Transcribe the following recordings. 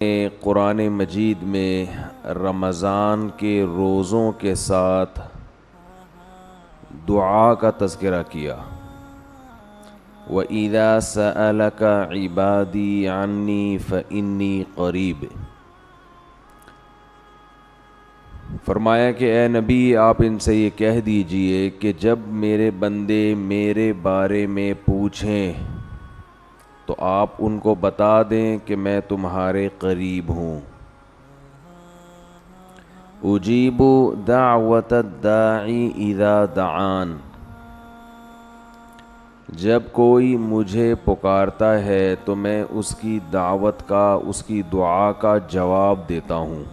قرآن مجید میں رمضان کے روزوں کے ساتھ دعا کا تذکرہ کیا۔ وَإِذَا سَأَلَكَ عِبَادِي عَنِّي فَإِنِّي قَرِيبٌ، فرمایا کہ اے نبی آپ ان سے یہ کہہ دیجئے کہ جب میرے بندے میرے بارے میں پوچھیں تو آپ ان کو بتا دیں کہ میں تمہارے قریب ہوں۔ اجیب دعوت الداعی اذا دعان، جب کوئی مجھے پکارتا ہے تو میں اس کی دعوت کا، اس کی دعا کا جواب دیتا ہوں۔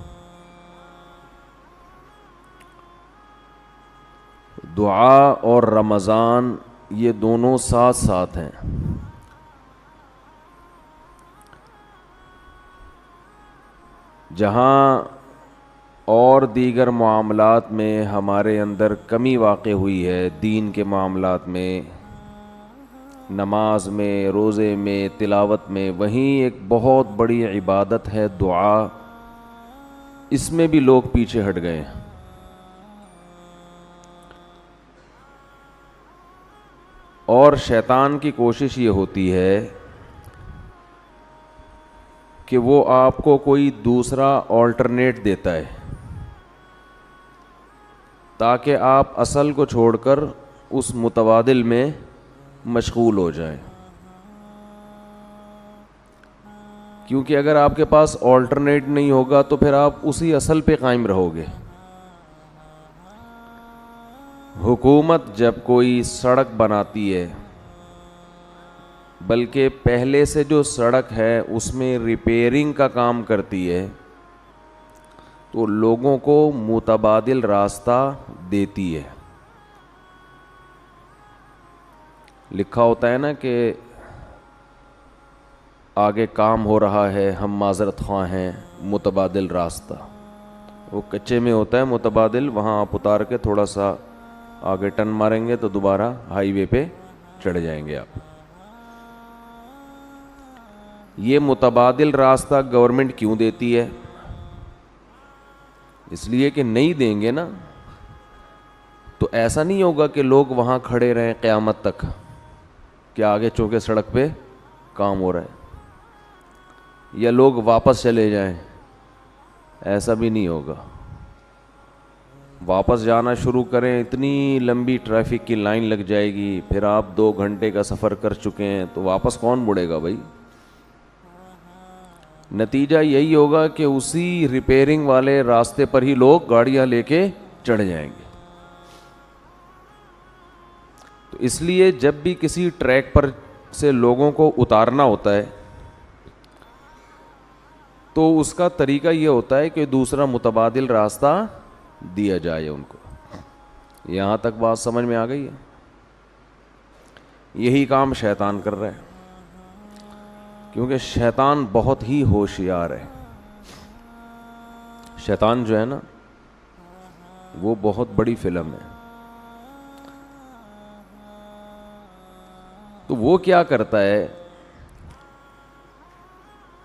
دعا اور رمضان یہ دونوں ساتھ ساتھ ہیں۔ جہاں اور دیگر معاملات میں ہمارے اندر کمی واقع ہوئی ہے، دین کے معاملات میں، نماز میں، روزے میں، تلاوت میں، وہیں ایک بہت بڑی عبادت ہے دعا، اس میں بھی لوگ پیچھے ہٹ گئے ہیں۔ اور شیطان کی کوشش یہ ہوتی ہے کہ وہ آپ کو کوئی دوسرا آلٹرنیٹ دیتا ہے تاکہ آپ اصل کو چھوڑ کر اس متبادل میں مشغول ہو جائیں، کیونکہ اگر آپ کے پاس آلٹرنیٹ نہیں ہوگا تو پھر آپ اسی اصل پہ قائم رہو گے۔ حکومت جب کوئی سڑک بناتی ہے، بلکہ پہلے سے جو سڑک ہے اس میں ریپیئرنگ کا کام کرتی ہے، تو لوگوں کو متبادل راستہ دیتی ہے۔ لکھا ہوتا ہے نا کہ آگے کام ہو رہا ہے، ہم معذرت خواہ ہیں، متبادل راستہ۔ وہ کچے میں ہوتا ہے متبادل، وہاں آپ اتار کے تھوڑا سا آگے ٹرن ماریں گے تو دوبارہ ہائی وے پہ چڑھ جائیں گے آپ۔ یہ متبادل راستہ گورنمنٹ کیوں دیتی ہے؟ اس لیے کہ نہیں دیں گے نا تو ایسا نہیں ہوگا کہ لوگ وہاں کھڑے رہیں قیامت تک کہ آگے چونکہ سڑک پہ کام ہو رہا ہے، یا لوگ واپس چلے جائیں، ایسا بھی نہیں ہوگا۔ واپس جانا شروع کریں، اتنی لمبی ٹریفک کی لائن لگ جائے گی، پھر آپ 2 گھنٹے کا سفر کر چکے ہیں تو واپس کون مڑے گا بھائی؟ نتیجہ یہی ہوگا کہ اسی ریپیئرنگ والے راستے پر ہی لوگ گاڑیاں لے کے چڑھ جائیں گے۔ تو اس لیے جب بھی کسی ٹریک پر سے لوگوں کو اتارنا ہوتا ہے تو اس کا طریقہ یہ ہوتا ہے کہ دوسرا متبادل راستہ دیا جائے ان کو۔ یہاں تک بات سمجھ میں آ گئی ہے؟ یہی کام شیطان کر رہا ہے، کیونکہ شیطان بہت ہی ہوشیار ہے۔ شیطان جو ہے نا وہ بہت بڑی فلم ہے۔ تو وہ کیا کرتا ہے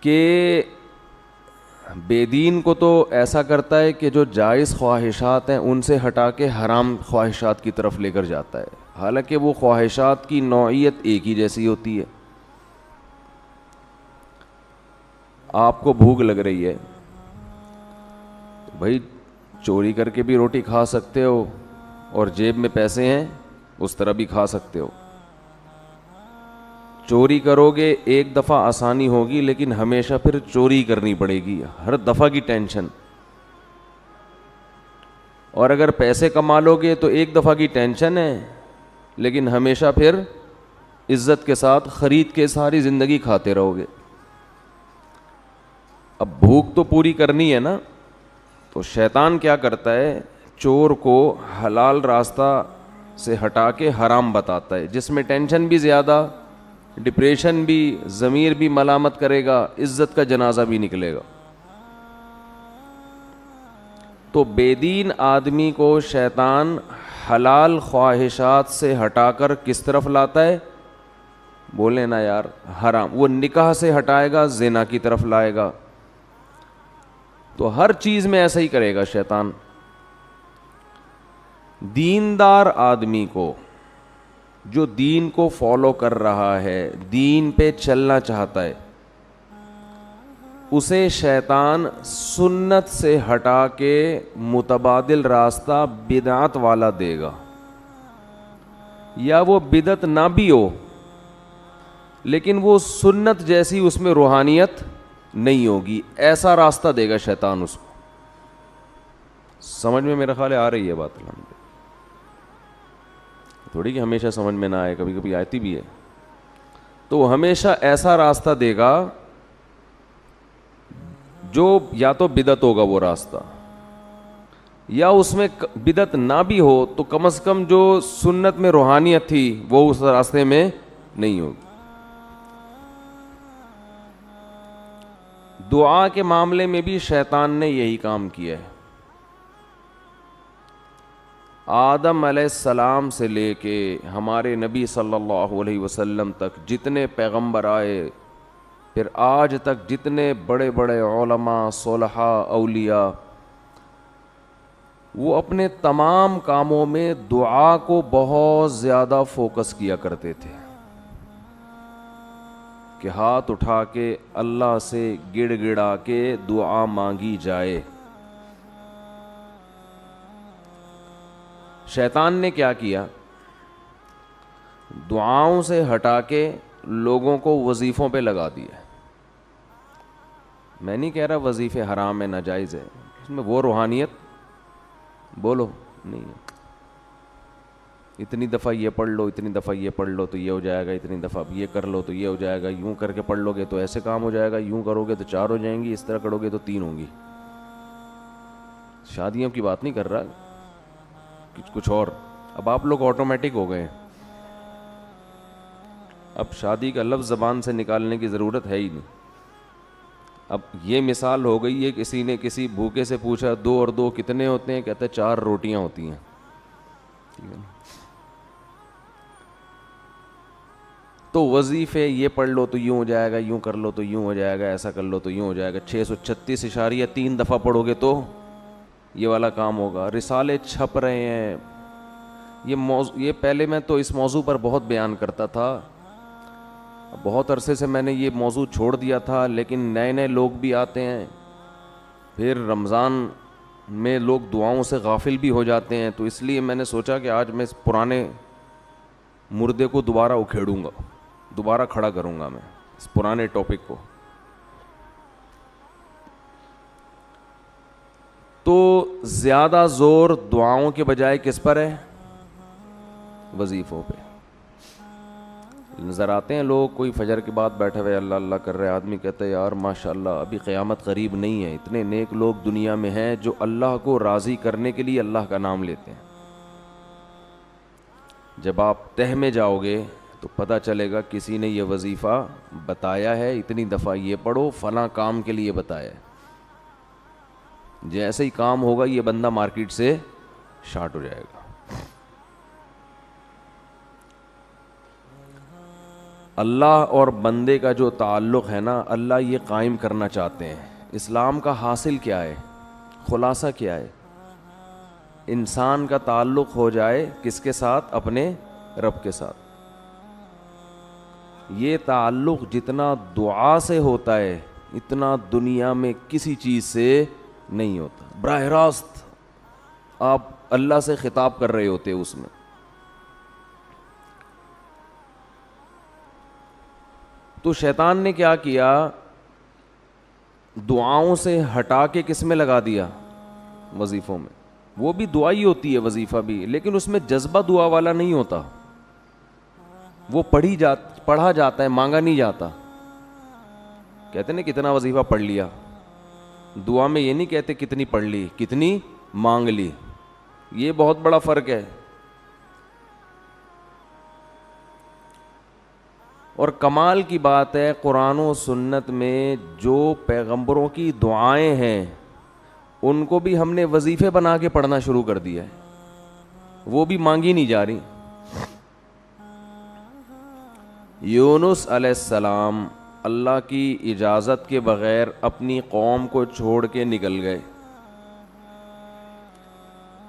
کہ بے دین کو تو ایسا کرتا ہے کہ جو جائز خواہشات ہیں ان سے ہٹا کے حرام خواہشات کی طرف لے کر جاتا ہے، حالانکہ وہ خواہشات کی نوعیت ایک ہی جیسی ہوتی ہے۔ آپ کو بھوک لگ رہی ہے، بھائی چوری کر کے بھی روٹی کھا سکتے ہو، اور جیب میں پیسے ہیں اس طرح بھی کھا سکتے ہو۔ چوری کرو گے ایک دفعہ آسانی ہوگی، لیکن ہمیشہ پھر چوری کرنی پڑے گی، ہر دفعہ کی ٹینشن۔ اور اگر پیسے کما لو گے تو ایک دفعہ کی ٹینشن ہے، لیکن ہمیشہ پھر عزت کے ساتھ خرید کے ساری زندگی کھاتے رہو گے۔ اب بھوک تو پوری کرنی ہے نا، تو شیطان کیا کرتا ہے، چور کو حلال راستہ سے ہٹا کے حرام بتاتا ہے، جس میں ٹینشن بھی زیادہ، ڈپریشن بھی، ضمیر بھی ملامت کرے گا، عزت کا جنازہ بھی نکلے گا۔ تو بے دین آدمی کو شیطان حلال خواہشات سے ہٹا کر کس طرف لاتا ہے؟ بولے نا یار، حرام۔ وہ نکاح سے ہٹائے گا، زنا کی طرف لائے گا، تو ہر چیز میں ایسا ہی کرے گا شیطان. دیندار آدمی کو جو دین کو فالو کر رہا ہے, دین پہ چلنا چاہتا ہے, اسے شیطان سنت سے ہٹا کے متبادل راستہ بدعت والا دے گا, یا وہ بدعت نہ بھی ہو لیکن وہ سنت جیسی اس میں روحانیت نہیں ہوگی, ایسا راستہ دے گا شیطان اس کو. سمجھ میں میرا خیال ہے آ رہی ہے بات, تھوڑی کہ ہمیشہ سمجھ میں نہ آئے, کبھی کبھی آتی بھی ہے. تو وہ ہمیشہ ایسا راستہ دے گا جو یا تو بدعت ہوگا وہ راستہ, یا اس میں بدعت نہ بھی ہو تو کم از کم جو سنت میں روحانیت تھی وہ اس راستے میں نہیں ہوگی. دعا کے معاملے میں بھی شیطان نے یہی کام کیا ہے. آدم علیہ السلام سے لے کے ہمارے نبی صلی اللہ علیہ وسلم تک جتنے پیغمبر آئے, پھر آج تک جتنے بڑے بڑے علماء, صلحاء, اولیاء, وہ اپنے تمام کاموں میں دعا کو بہت زیادہ فوکس کیا کرتے تھے کہ ہاتھ اٹھا کے اللہ سے گڑ گڑا کے دعا مانگی جائے. شیطان نے کیا کیا, دعاؤں سے ہٹا کے لوگوں کو وظیفوں پہ لگا دیا. میں نہیں کہہ رہا وظیفے حرام ہے, ناجائز ہے, اس میں وہ روحانیت بولو نہیں ہے. اتنی دفعہ یہ پڑھ لو, اتنی دفعہ یہ پڑھ لو تو یہ ہو جائے گا, اتنی دفعہ یہ کر لو تو یہ ہو جائے گا, یوں کر کے پڑھ لو گے تو ایسے کام ہو جائے گا, یوں کرو گے تو 4 ہو جائیں گی, اس طرح کرو گے تو 3 ہوں گی. شادیوں کی بات نہیں کر رہا, کچھ اور. اب آپ لوگ آٹومیٹک ہو گئے, اب شادی کا لفظ زبان سے نکالنے کی ضرورت ہے ہی نہیں. اب یہ مثال ہو گئی ہے, کسی نے کسی بھوکے سے پوچھا 2 اور 2 کتنے ہوتے ہیں, کہتے 4 روٹیاں ہوتی ہیں. تو وظیفے یہ پڑھ لو تو یوں ہو جائے گا, یوں کر لو تو یوں ہو جائے گا, ایسا کر لو تو یوں ہو جائے گا, 636.3 دفعہ پڑھو گے تو یہ والا کام ہوگا. رسالے چھپ رہے ہیں. یہ پہلے میں تو اس موضوع پر بہت بیان کرتا تھا, بہت عرصے سے میں نے یہ موضوع چھوڑ دیا تھا, لیکن نئے نئے لوگ بھی آتے ہیں, پھر رمضان میں لوگ دعاؤں سے غافل بھی ہو جاتے ہیں, تو اس لیے میں نے سوچا کہ آج میں اس پرانے مردے کو دوبارہ اکھیڑوں گا, دوبارہ کھڑا کروں گا میں اس پرانے ٹاپک کو. تو زیادہ زور دعاؤں کے بجائے کس پر ہے, وظیفوں پہ. نظر آتے ہیں لوگ, کوئی فجر کے بعد بیٹھے ہوئے اللہ اللہ کر رہے, آدمی کہتا ہے یار ماشاءاللہ ابھی قیامت قریب نہیں ہے, اتنے نیک لوگ دنیا میں ہیں جو اللہ کو راضی کرنے کے لیے اللہ کا نام لیتے ہیں. جب آپ تہ میں جاؤ گے تو پتہ چلے گا کسی نے یہ وظیفہ بتایا ہے, اتنی دفعہ یہ پڑھو, فلاں کام کے لیے بتایا ہے. جیسے ہی کام ہوگا یہ بندہ مارکیٹ سے شارٹ ہو جائے گا. اللہ اور بندے کا جو تعلق ہے نا, اللہ یہ قائم کرنا چاہتے ہیں. اسلام کا حاصل کیا ہے, خلاصہ کیا ہے, انسان کا تعلق ہو جائے کس کے ساتھ, اپنے رب کے ساتھ. یہ تعلق جتنا دعا سے ہوتا ہے اتنا دنیا میں کسی چیز سے نہیں ہوتا. براہ راست آپ اللہ سے خطاب کر رہے ہوتے اس میں. تو شیطان نے کیا کیا, دعاؤں سے ہٹا کے کس میں لگا دیا, وظیفوں میں. وہ بھی دعا ہی ہوتی ہے, وظیفہ بھی, لیکن اس میں جذبہ دعا والا نہیں ہوتا. وہ پڑھا جاتا ہے, مانگا نہیں جاتا. کہتے ہیں کتنا وظیفہ پڑھ لیا, دعا میں یہ نہیں کہتے کتنی پڑھ لی, کتنی مانگ لی. یہ بہت بڑا فرق ہے. اور کمال کی بات ہے, قرآن و سنت میں جو پیغمبروں کی دعائیں ہیں ان کو بھی ہم نے وظیفے بنا کے پڑھنا شروع کر دیا ہے, وہ بھی مانگی نہیں جا رہی. یونس علیہ السلام اللہ کی اجازت کے بغیر اپنی قوم کو چھوڑ کے نکل گئے.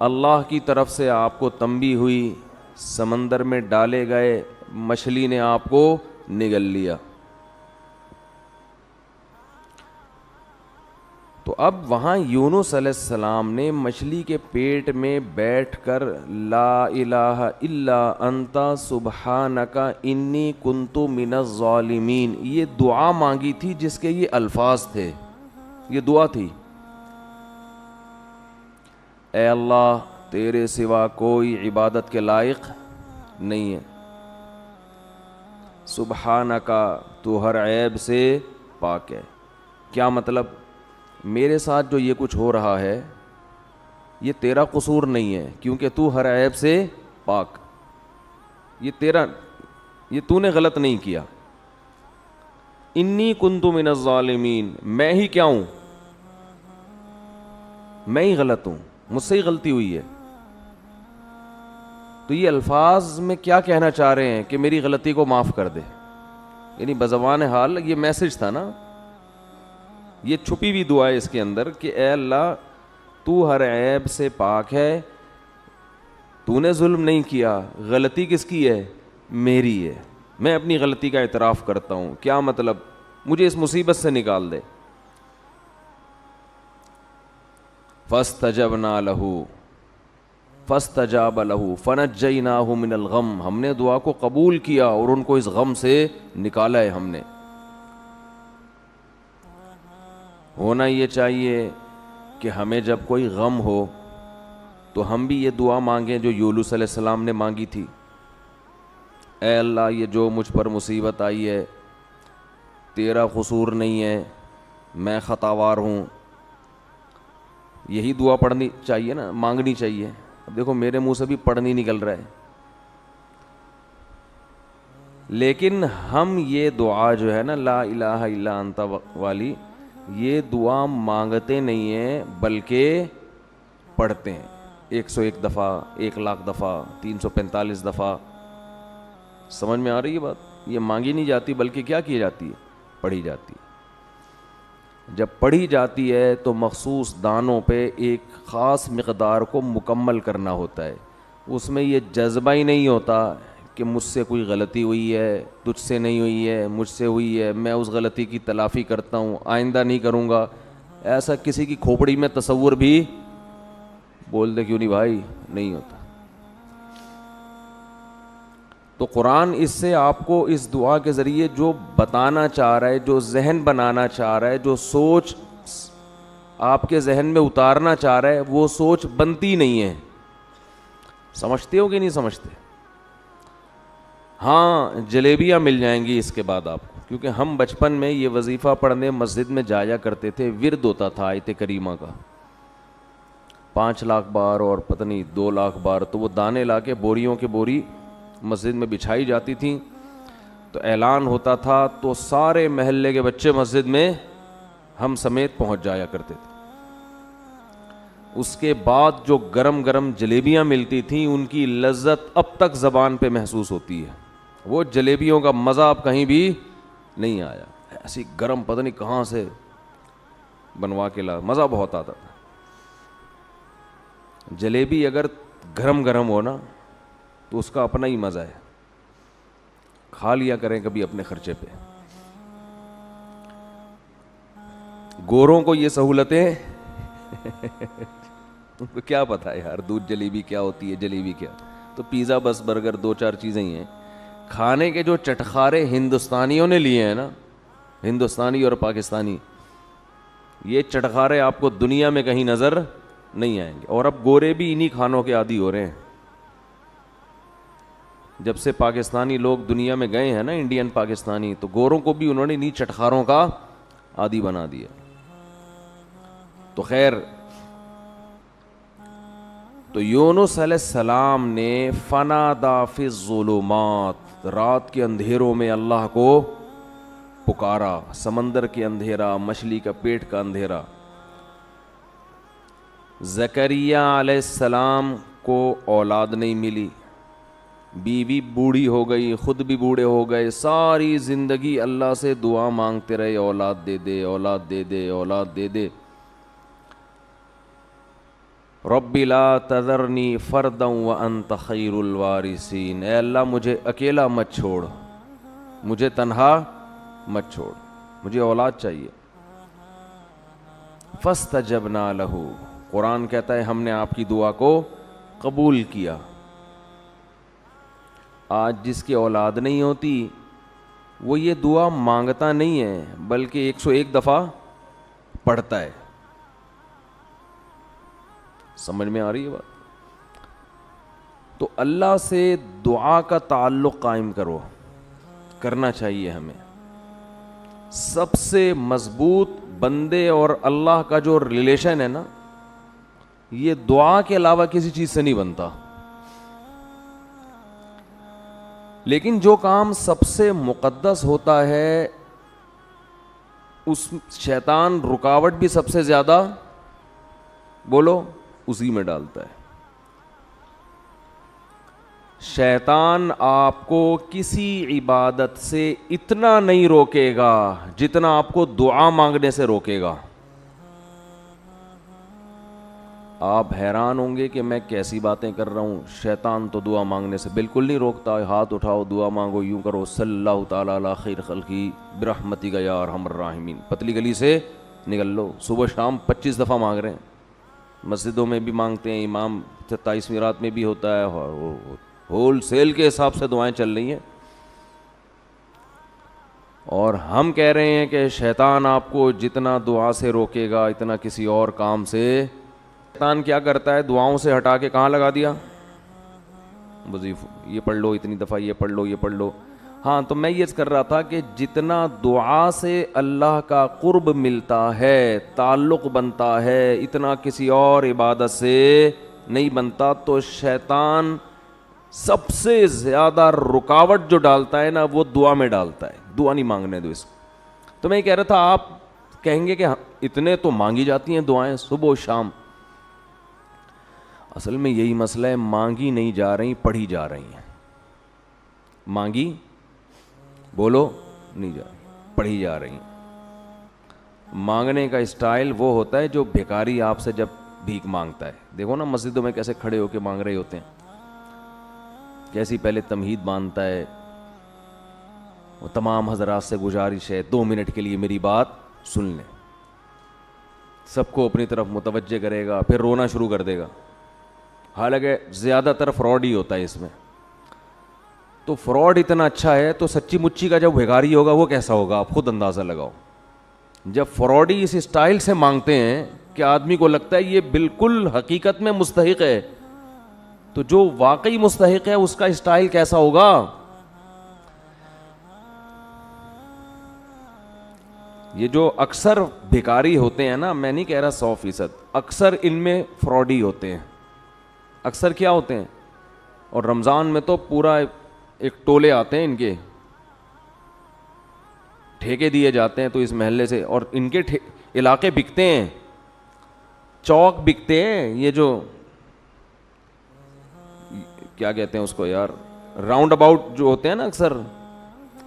اللہ کی طرف سے آپ کو تنبیہ ہوئی, سمندر میں ڈالے گئے, مچھلی نے آپ کو نگل لیا. تو اب وہاں یونس علیہ السلام نے مچھلی کے پیٹ میں بیٹھ کر لا الہ الا انت سبحانک انی کنت من الظالمین یہ دعا مانگی تھی, جس کے یہ الفاظ تھے. یہ دعا تھی, اے اللہ تیرے سوا کوئی عبادت کے لائق نہیں ہے, سبحانکا تو ہر عیب سے پاک ہے. کیا مطلب؟ میرے ساتھ جو یہ کچھ ہو رہا ہے یہ تیرا قصور نہیں ہے, کیونکہ تو ہر عیب سے پاک. یہ تو نے غلط نہیں کیا. انی کنت من الظالمین, میں ہی کیا ہوں, میں ہی غلط ہوں, مجھ سے ہی غلطی ہوئی ہے. تو یہ الفاظ میں کیا کہنا چاہ رہے ہیں کہ میری غلطی کو معاف کر دے, یعنی بزبان حال یہ میسج تھا نا, یہ چھپی ہوئی دعا ہے اس کے اندر کہ اے اللہ تو ہر عیب سے پاک ہے, تو نے ظلم نہیں کیا, غلطی کس کی ہے, میری ہے, میں اپنی غلطی کا اعتراف کرتا ہوں. کیا مطلب؟ مجھے اس مصیبت سے نکال دے. فاستجبنا له فاستجاب له فنجیناہ من الغم, ہم نے دعا کو قبول کیا اور ان کو اس غم سے نکالا ہے ہم نے. ہونا یہ چاہیے کہ ہمیں جب کوئی غم ہو تو ہم بھی یہ دعا مانگیں جو یونس علیہ السلام نے مانگی تھی, اے اللہ یہ جو مجھ پر مصیبت آئی ہے تیرا قصور نہیں ہے, میں خطاوار ہوں. یہی دعا پڑھنی چاہیے نا, مانگنی چاہیے. اب دیکھو میرے منہ سے بھی پڑھ نہیں نکل رہا ہے, لیکن ہم یہ دعا جو ہے نا لا الہ الا انت والی, یہ دعا مانگتے نہیں ہیں بلکہ پڑھتے ہیں 101 دفعہ, 1,00,000 دفعہ, 345 دفعہ. سمجھ میں آ رہی ہے بات؟ یہ مانگی نہیں جاتی بلکہ کیا کی جاتی ہے, پڑھی جاتی ہے. جب پڑھی جاتی ہے تو مخصوص دانوں پہ ایک خاص مقدار کو مکمل کرنا ہوتا ہے. اس میں یہ جذبہ ہی نہیں ہوتا کہ مجھ سے کوئی غلطی ہوئی ہے, تجھ سے نہیں ہوئی ہے, مجھ سے ہوئی ہے, میں اس غلطی کی تلافی کرتا ہوں, آئندہ نہیں کروں گا. ایسا کسی کی کھوپڑی میں تصور بھی بول دے کیوں نہیں بھائی, نہیں ہوتا. تو قرآن اس سے آپ کو اس دعا کے ذریعے جو بتانا چاہ رہا ہے, جو ذہن بنانا چاہ رہا ہے, جو سوچ آپ کے ذہن میں اتارنا چاہ رہا ہے, وہ سوچ بنتی نہیں ہے. سمجھتے ہو کہ نہیں سمجھتے؟ ہاں جلیبیاں مل جائیں گی اس کے بعد آپ کو, کیونکہ ہم بچپن میں یہ وظیفہ پڑھنے مسجد میں جایا کرتے تھے. ورد ہوتا تھا آیت کریمہ کا 5,00,000 بار اور پتہ نہیں 2,00,000 بار. تو وہ دانے لا کے بوریوں کے بوری مسجد میں بچھائی جاتی تھیں. تو اعلان ہوتا تھا تو سارے محلے کے بچے مسجد میں ہم سمیت پہنچ جایا کرتے تھے. اس کے بعد جو گرم گرم جلیبیاں ملتی تھیں ان کی لذت اب تک زبان پہ محسوس ہوتی ہے. وہ جلیبیوں کا مزہ اب کہیں بھی نہیں آیا. ایسی گرم پتہ نہیں کہاں سے بنوا کے لا, مزہ بہت آتا تھا. جلیبی اگر گرم گرم ہو نا تو اس کا اپنا ہی مزہ ہے. کھا لیا کریں کبھی اپنے خرچے پہ. گوروں کو یہ سہولتیں ان کو کیا پتا ہے یار, دودھ جلیبی کیا ہوتی ہے, جلیبی کیا. تو پیزا بس برگر 2-4 چیزیں ہی ہیں. کھانے کے جو چٹخارے ہندوستانیوں نے لیے ہیں نا, ہندوستانی اور پاکستانی, یہ چٹخارے آپ کو دنیا میں کہیں نظر نہیں آئیں گے. اور اب گورے بھی انہی کھانوں کے عادی ہو رہے ہیں. جب سے پاکستانی لوگ دنیا میں گئے ہیں نا, انڈین پاکستانی, تو گوروں کو بھی انہوں نے انہی چٹخاروں کا عادی بنا دیا. تو خیر, تو یونس علیہ السلام نے فنادا فی الظلمات, رات کے اندھیروں میں اللہ کو پکارا. سمندر کے اندھیرا, مچھلی کا پیٹ کا اندھیرا. زکریا علیہ السلام کو اولاد نہیں ملی, بیوی بوڑھی ہو گئی, خود بھی بوڑھے ہو گئے, ساری زندگی اللہ سے دعا مانگتے رہے, اولاد دے دے, اولاد دے دے, اولاد دے دے. رب لا تذرنی فردا وانت خیر الوارثین, اے اللہ مجھے اکیلا مت چھوڑ, مجھے تنہا مت چھوڑ, مجھے اولاد چاہیے. فاستجبنا لہ, قرآن کہتا ہے ہم نے آپ کی دعا کو قبول کیا. آج جس کی اولاد نہیں ہوتی وہ یہ دعا مانگتا نہیں ہے بلکہ 101 دفعہ پڑھتا ہے. سمجھ میں آ رہی ہے بات؟ تو اللہ سے دعا کا تعلق قائم کرنا چاہیے ہمیں. سب سے مضبوط بندے اور اللہ کا جو ریلیشن ہے نا, یہ دعا کے علاوہ کسی چیز سے نہیں بنتا. لیکن جو کام سب سے مقدس ہوتا ہے اس شیطان رکاوٹ بھی سب سے زیادہ بولو اسی میں ڈالتا ہے. شیطان آپ کو کسی عبادت سے اتنا نہیں روکے گا جتنا آپ کو دعا مانگنے سے روکے گا. آپ حیران ہوں گے کہ میں کیسی باتیں کر رہا ہوں. شیطان تو دعا مانگنے سے بالکل نہیں روکتا. ہاتھ اٹھاؤ, دعا مانگو, یوں کرو, صلی اللہ تعالیٰ علی خیر خلقی برحمتک یا ارحم الراحمین, پتلی گلی سے نکل لو. صبح شام 25 دفعہ مانگ رہے ہیں. مسجدوں میں بھی مانگتے ہیں, امام 27ویں رات میں بھی ہوتا ہے, ہول سیل کے حساب سے دعائیں چل رہی ہیں. اور ہم کہہ رہے ہیں کہ شیطان آپ کو جتنا دعا سے روکے گا اتنا کسی اور کام سے. شیطان کیا کرتا ہے, دعاؤں سے ہٹا کے کہاں لگا دیا, وظیفہ, یہ پڑھ لو اتنی دفعہ, یہ پڑھ لو, یہ پڑھ لو. ہاں تو میں یہ کر رہا تھا کہ جتنا دعا سے اللہ کا قرب ملتا ہے, تعلق بنتا ہے, اتنا کسی اور عبادت سے نہیں بنتا. تو شیطان سب سے زیادہ رکاوٹ جو ڈالتا ہے نا وہ دعا میں ڈالتا ہے. دعا نہیں مانگنے دو اس کو. تو میں یہ کہہ رہا تھا, آپ کہیں گے کہ اتنے تو مانگی جاتی ہیں دعائیں صبح و شام. اصل میں یہی مسئلہ ہے, مانگی نہیں جا رہی, پڑھی جا رہی ہیں. مانگی بولو نہیں جا رہی, پڑھی جا رہی ہیں. مانگنے کا اسٹائل وہ ہوتا ہے جو بھیکاری آپ سے جب بھیک مانگتا ہے. دیکھو نا مسجدوں میں کیسے کھڑے ہو کے مانگ رہے ہوتے ہیں, کیسی پہلے تمہید باندھتا ہے. وہ تمام حضرات سے گزارش ہے 2 منٹ کے لیے میری بات سن لیں. سب کو اپنی طرف متوجہ کرے گا, پھر رونا شروع کر دے گا. حالانکہ زیادہ تر فراڈ ہی ہوتا ہے اس میں. تو فراڈ اتنا اچھا ہے تو سچی مچی کا جب بھیکاری ہوگا وہ کیسا ہوگا آپ خود اندازہ لگاؤ. جب فراڈی اس اسٹائل سے مانگتے ہیں کہ آدمی کو لگتا ہے یہ بالکل حقیقت میں مستحق ہے, تو جو واقعی مستحق ہے اس کا اسٹائل کیسا ہوگا. یہ جو اکثر بھیکاری ہوتے ہیں نا, میں نہیں کہہ رہا 100%, اکثر ان میں فراڈی ہوتے ہیں. اکثر کیا ہوتے ہیں, اور رمضان میں تو پورا ایک ٹولے آتے ہیں ان کے, ٹھیکے دیے جاتے ہیں تو اس محلے سے, اور ان کے علاقے بکتے ہیں, چوک بکتے ہیں. یہ جو کیا کہتے ہیں اس کو یار, راؤنڈ اباؤٹ جو ہوتے ہیں نا اکثر,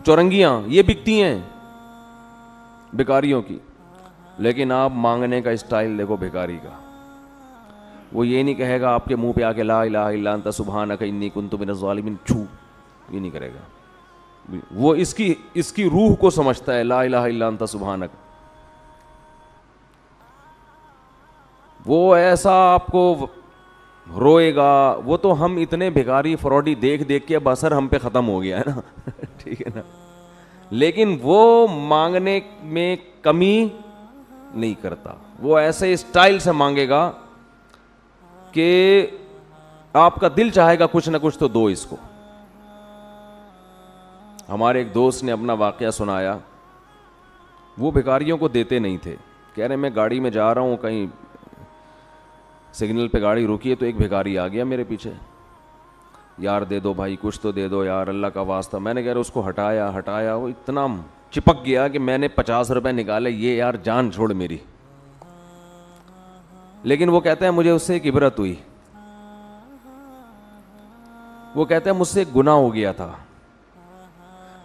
چورنگیاں, یہ بکتی ہیں بھکاریوں کی. لیکن آپ مانگنے کا اسٹائل دیکھو بھکاری کا. وہ یہ نہیں کہے گا آپ کے منہ پہ آ کے لا الہ الا انت سبحانک انی کنت من الظالمین, چھو, یہ نہیں کرے گا. وہ اس کی روح کو سمجھتا ہے, لا الہ الا انت سبحانک. وہ ایسا آپ کو روئے گا. وہ تو ہم اتنے بھکاری فراڈی دیکھ دیکھ کے بسر ہم پہ ختم ہو گیا ہے نا. ٹھیک ہے نا. لیکن وہ مانگنے میں کمی نہیں کرتا. وہ ایسے اسٹائل سے مانگے گا کہ آپ کا دل چاہے گا کچھ نہ کچھ تو دو اس کو. ہمارے ایک دوست نے اپنا واقعہ سنایا. وہ بھکاریوں کو دیتے نہیں تھے. کہہ رہے میں گاڑی میں جا رہا ہوں, کہیں سگنل پہ گاڑی رکی ہے تو ایک بھکاری آ گیا میرے پیچھے, یار دے دو بھائی, کچھ تو دے دو یار, اللہ کا واسطہ. میں نے کہہ رہا اس کو ہٹایا, وہ اتنا چپک گیا کہ میں نے 50 روپے نکالے, یہ یار جان چھوڑ میری. لیکن وہ کہتے ہیں مجھے اس سے ایک عبرت ہوئی. وہ کہتا ہے مجھ سے ایک گناہ ہو گیا تھا،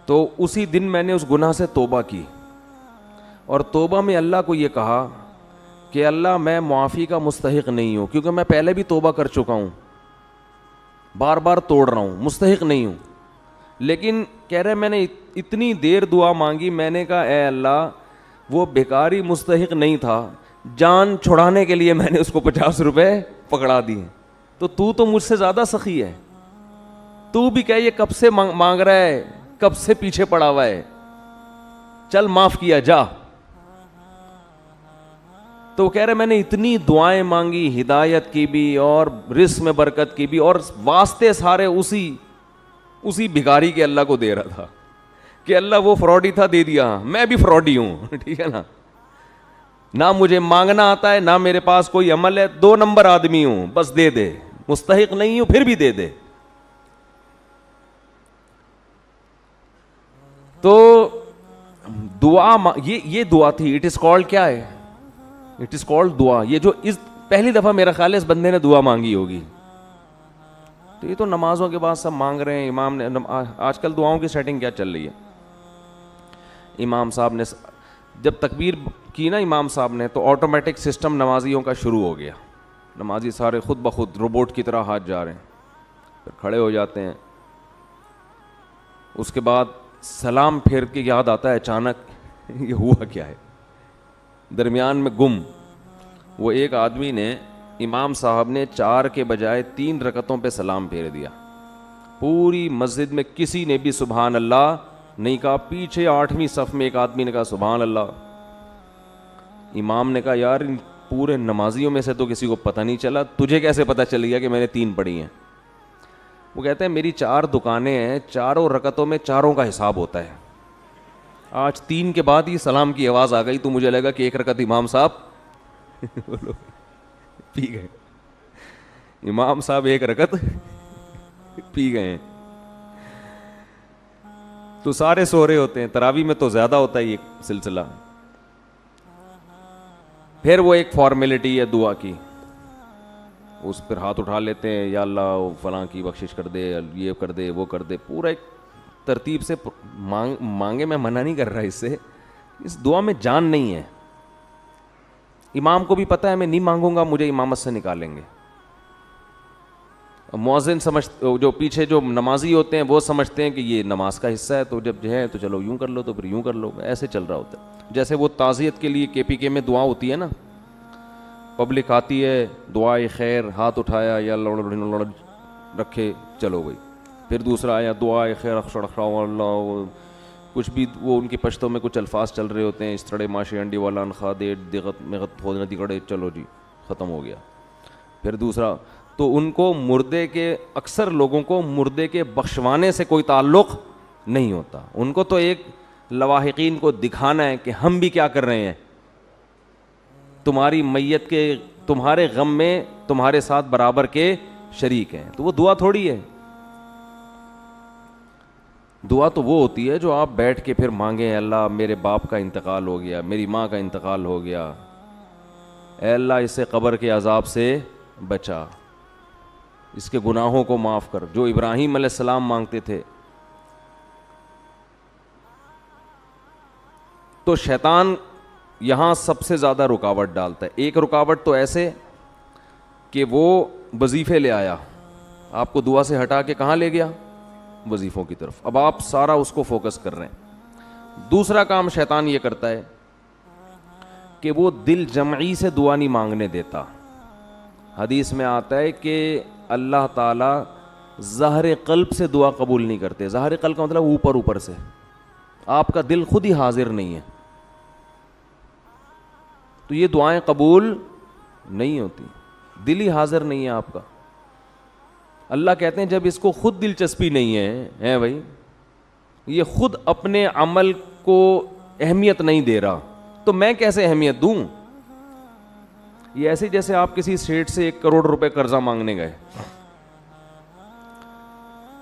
تو اسی دن میں نے اس گناہ سے توبہ کی، اور توبہ میں اللہ کو یہ کہا کہ اللہ میں معافی کا مستحق نہیں ہوں، کیونکہ میں پہلے بھی توبہ کر چکا ہوں، بار بار توڑ رہا ہوں، مستحق نہیں ہوں. لیکن کہہ رہے میں نے اتنی دیر دعا مانگی، میں نے کہا اے اللہ وہ بیکاری مستحق نہیں تھا، جان چھڑانے کے لیے میں نے اس کو 50 روپے پکڑا دیے، تو مجھ سے زیادہ سخی ہے. تو بھی کہ یہ کب سے مانگ رہا ہے، کب سے پیچھے پڑا ہوا ہے، چل معاف کیا جا. تو کہہ رہے میں نے اتنی دعائیں مانگی، ہدایت کی بھی اور رزق میں برکت کی بھی، اور واسطے سارے اسی بھکاری کے اللہ کو دے رہا تھا کہ اللہ وہ فراڈی تھا دے دیا، میں بھی فراڈی ہوں. ٹھیک ہے نا، نہ مجھے مانگنا آتا ہے، نہ میرے پاس کوئی عمل ہے، 2 نمبر آدمی ہوں، بس دے دے، مستحق نہیں ہوں پھر بھی دے دے. تو دعا یہ دعا تھی. اٹ از کالڈ کیا ہے؟ اٹ از کالڈ دعا. یہ جو پہلی دفعہ میرا خیال ہے اس بندے نے دعا مانگی ہوگی. تو یہ تو نمازوں کے بعد سب مانگ رہے ہیں. امام نے آج کل دعاؤں کی سیٹنگ کیا چل رہی ہے، امام صاحب نے جب تکبیر کی نا امام صاحب نے، تو آٹومیٹک سسٹم نمازیوں کا شروع ہو گیا. نمازی سارے خود بخود روبوٹ کی طرح ہاتھ جا رہے ہیں، پھر کھڑے ہو جاتے ہیں. اس کے بعد سلام پھیر کے یاد آتا ہے اچانک یہ ہوا کیا ہے، درمیان میں گم. وہ ایک آدمی نے، امام صاحب نے 4 کے بجائے 3 رکعتوں پہ سلام پھیر دیا. پوری مسجد میں کسی نے بھی سبحان اللہ نہیں کہا. پیچھے 8ویں صف میں ایک آدمی نے کہا سبحان اللہ. امام نے کہا یار ان پورے نمازیوں میں سے تو کسی کو پتہ نہیں چلا، تجھے کیسے پتہ چل گیا کہ میں نے 3 پڑھی ہیں؟ وہ کہتے ہیں میری 4 دکانیں ہیں، 4 رکعتوں میں 4 کا حساب ہوتا ہے. آج 3 کے بعد ہی سلام کی آواز آ گئی تو مجھے لگا کہ 1 رکعت امام صاحب پی گئے. امام صاحب 1 رکعت پی گئے ہیں. تو سارے سو رہے ہوتے ہیں. تراویح میں تو زیادہ ہوتا ہے یہ سلسلہ. پھر وہ ایک فارمیلٹی ہے دعا کی، اس پر ہاتھ اٹھا لیتے ہیں، یا اللہ فلاں کی بخشش کر دے، یہ کر دے، وہ کر دے. پورا ایک ترتیب سے مانگے. میں منع نہیں کر رہا اس سے، اس دعا میں جان نہیں ہے. امام کو بھی پتہ ہے میں نہیں مانگوں گا مجھے امامت سے نکالیں گے. مؤذن جو پیچھے جو نمازی ہوتے ہیں وہ سمجھتے ہیں کہ یہ نماز کا حصہ ہے، تو جب جو ہے تو چلو یوں کر لو تو پھر یوں کر لو. ایسے چل رہا ہوتا ہے. جیسے وہ تعزیت کے لیے KPK میں دعا ہوتی ہے نا، پبلک آتی ہے، دعائے خیر، ہاتھ اٹھایا یا رکھے چلو گئی. پھر دوسرا آیا دعائے خیر اللہ، کچھ بھی وہ ان کی پشتوں میں کچھ الفاظ چل رہے ہوتے ہیں، اس طرح ماشی انڈی والا انخا دے دغت مغت ہو دکڑے، چلو جی ختم ہو گیا. پھر دوسرا، تو ان کو مردے کے، اکثر لوگوں کو مردے کے بخشوانے سے کوئی تعلق نہیں ہوتا. ان کو تو ایک لواحقین کو دکھانا ہے کہ ہم بھی کیا کر رہے ہیں، تمہاری میت کے، تمہارے غم میں تمہارے ساتھ برابر کے شریک ہیں. تو وہ دعا تھوڑی ہے. دعا تو وہ ہوتی ہے جو آپ بیٹھ کے پھر مانگیں، اللہ میرے باپ کا انتقال ہو گیا، میری ماں کا انتقال ہو گیا، اے اللہ اسے قبر کے عذاب سے بچا، اس کے گناہوں کو معاف کر، جو ابراہیم علیہ السلام مانگتے تھے. تو شیطان یہاں سب سے زیادہ رکاوٹ ڈالتا ہے. ایک رکاوٹ تو ایسے کہ وہ وظیفے لے آیا، آپ کو دعا سے ہٹا کے کہاں لے گیا؟ وظیفوں کی طرف. اب آپ سارا اس کو فوکس کر رہے ہیں. دوسرا کام شیطان یہ کرتا ہے کہ وہ دل جمعی سے دعا نہیں مانگنے دیتا. حدیث میں آتا ہے کہ اللہ تعالیٰ ظاہر قلب سے دعا قبول نہیں کرتے. ظاہر قلب کا مطلب اوپر سے، آپ کا دل خود ہی حاضر نہیں ہے تو یہ دعائیں قبول نہیں ہوتی. دل ہی حاضر نہیں ہے آپ کا. اللہ کہتے ہیں جب اس کو خود دلچسپی نہیں ہے بھائی، یہ خود اپنے عمل کو اہمیت نہیں دے رہا، تو میں کیسے اہمیت دوں؟ یہ ایسے جیسے آپ کسی سیٹ سے 1 کروڑ روپے قرضہ مانگنے گئے.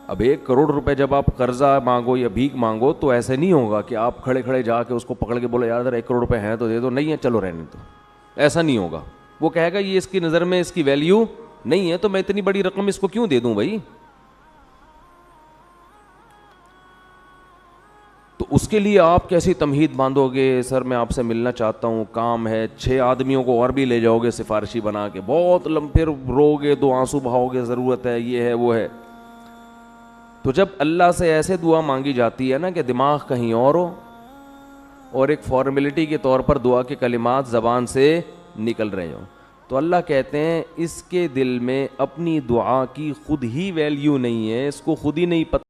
اب 1 کروڑ روپے جب آپ قرضہ مانگو یا بھیک مانگو تو ایسے نہیں ہوگا کہ آپ کھڑے کھڑے جا کے اس کو پکڑ کے بولے یار ادھر 1 کروڑ روپے ہیں تو دے دو، نہیں ہے چلو رہنے دو. ایسا نہیں ہوگا. وہ کہے گا یہ اس کی نظر میں اس کی ویلیو نہیں ہے تو میں اتنی بڑی رقم اس کو کیوں دے دوں بھائی. اس کے لیے آپ کیسی تمہید باندھو گے, سر میں آپ سے ملنا چاہتا ہوں, کام ہے, 6 آدمیوں کو اور بھی لے جاؤ گے سفارشی بنا کے, بہت پھر رو گے, 2 آنسو بہاؤ گے, ضرورت ہے, یہ ہے وہ ہے. تو جب اللہ سے ایسے دعا مانگی جاتی ہے نا کہ دماغ کہیں اور ہو اور ایک فارمیلٹی کے طور پر دعا کے کلمات زبان سے نکل رہے ہوں, تو اللہ کہتے ہیں اس کے دل میں اپنی دعا کی خود ہی ویلیو نہیں ہے, اس کو خود ہی نہیں پتہ